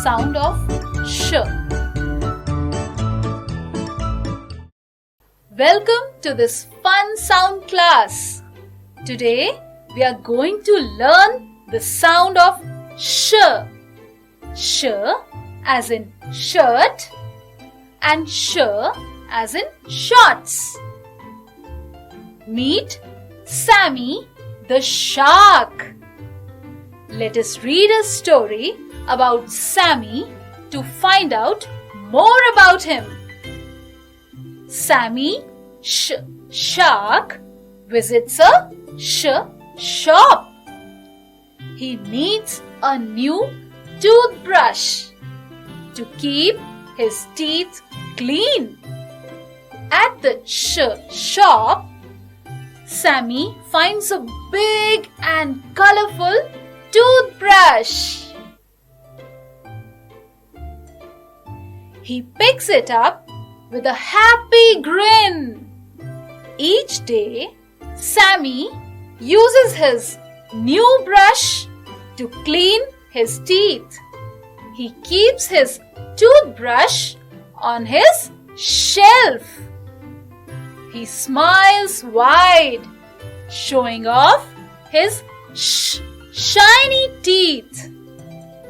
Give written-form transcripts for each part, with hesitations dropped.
sound of sh. Welcome to this fun sound class. Today we are going to learn the sound of sh. Sh as in shirt and sh as in shorts. Meet Sammy the shark. Let us read a story about Sammy to find out more about him. Sammy shark visits a shop. He needs a new toothbrush to keep his teeth clean. At the shop, Sammy finds a big and colorful toothbrush. He picks it up with a happy grin. Each day, Sammy uses his new brush to clean his teeth. He keeps his toothbrush on his shelf. He smiles wide, showing off his shiny teeth.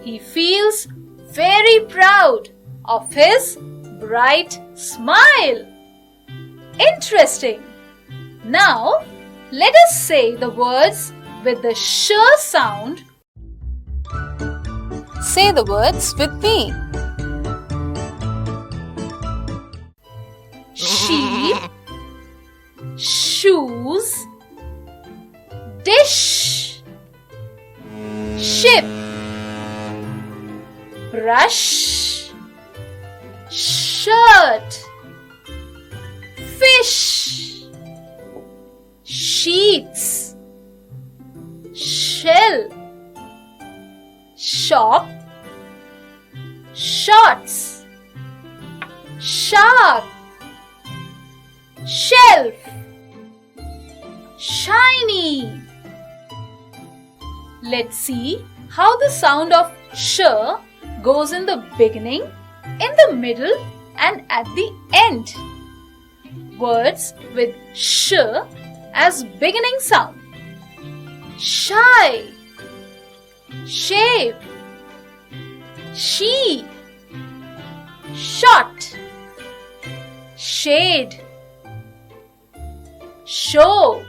He feels very proud of his bright smile. Interesting. Now, let us say the words with the sh sound. Say the words with me. Sheep, shoes, dish, ship, brush, shirt, fish, sheets, shell, shop, shorts, shark, shelf, shiny. Let's see how the sound of sh goes in the beginning, in the middle and at the end. Words with sh as beginning sound. Shy, shape, sheep, shot, shade, show,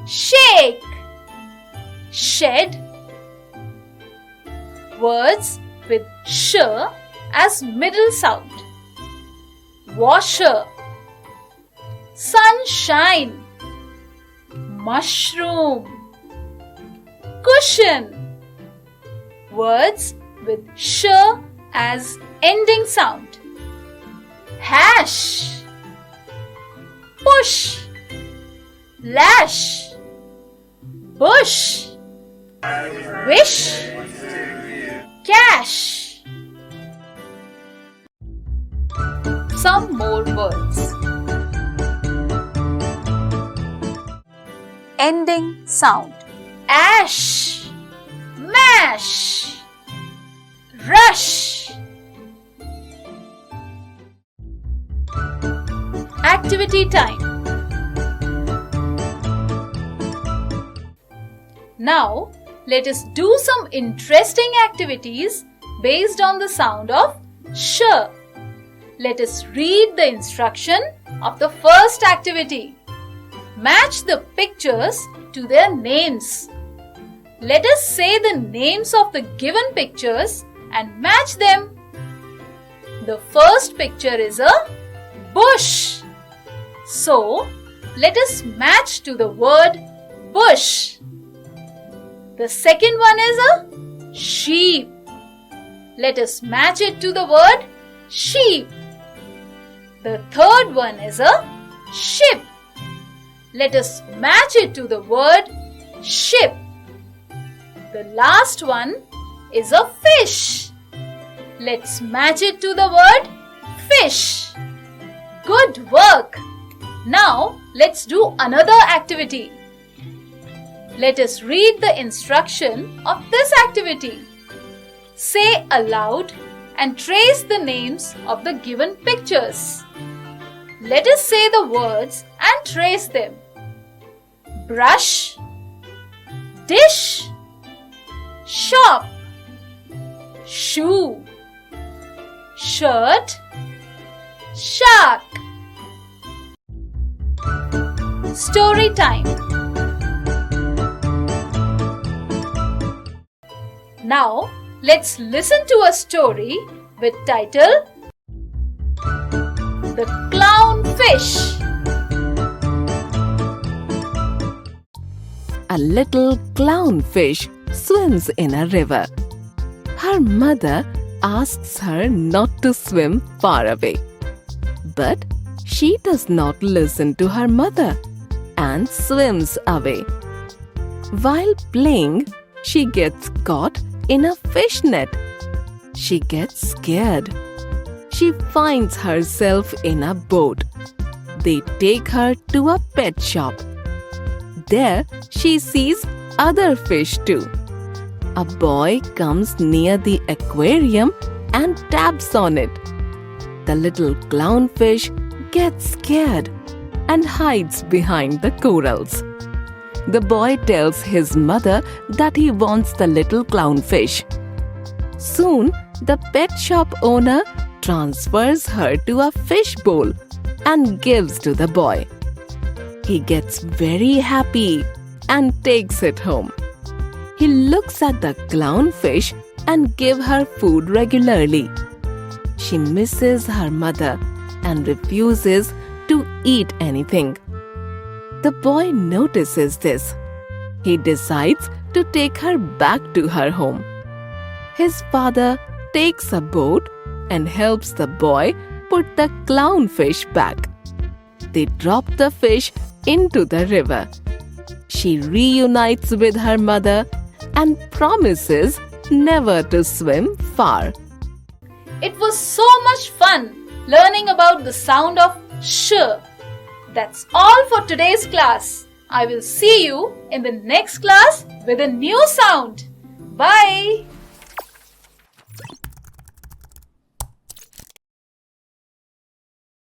shake, shed. Words with sh as middle sound. Washer, sunshine, mushroom, cushion. Words with sh as ending sound. Hash, push, lash, bush, wish, cash. Some more words. Ending sound. Ash, mash, rush. Activity time. Now, let us do some interesting activities based on the sound of sh. Let us read the instruction of the first activity. Match the pictures to their names. Let us say the names of the given pictures and match them. The first picture is a bush. So, let us match to the word bush. The second one is a sheep. Let us match it to the word sheep. The third one is a ship. Let us match it to the word ship. The last one is a fish. Let's match it to the word fish. Good work! Now, let's do another activity. Let us read the instruction of this activity. say aloud and trace the names of the given pictures. Let us say the words and trace them. Brush, dish, shop, shoe, shirt, shark. Story time. Now, let's listen to a story with title The Clownfish. A little clownfish swims in a river. Her mother asks her not to swim far away. But she does not listen to her mother and swims away. While playing, she gets caught in a fish net. She gets scared. She finds herself in a boat. They take her to a pet shop. There she sees other fish too. A boy comes near the aquarium and taps on it. The little clownfish gets scared and hides behind the corals. The boy tells his mother that he wants the little clownfish. Soon, the pet shop owner transfers her to a fish bowl and gives to the boy. He gets very happy and takes it home. He looks at the clownfish and gives her food regularly. She misses her mother and refuses to eat anything. The boy notices this. He decides to take her back to her home. His father takes a boat and helps the boy put the clownfish back. They drop the fish into the river. She reunites with her mother and promises never to swim far. It was so much fun learning about the sound of sh. That's all for today's class. I will see you in the next class with a new sound. Bye.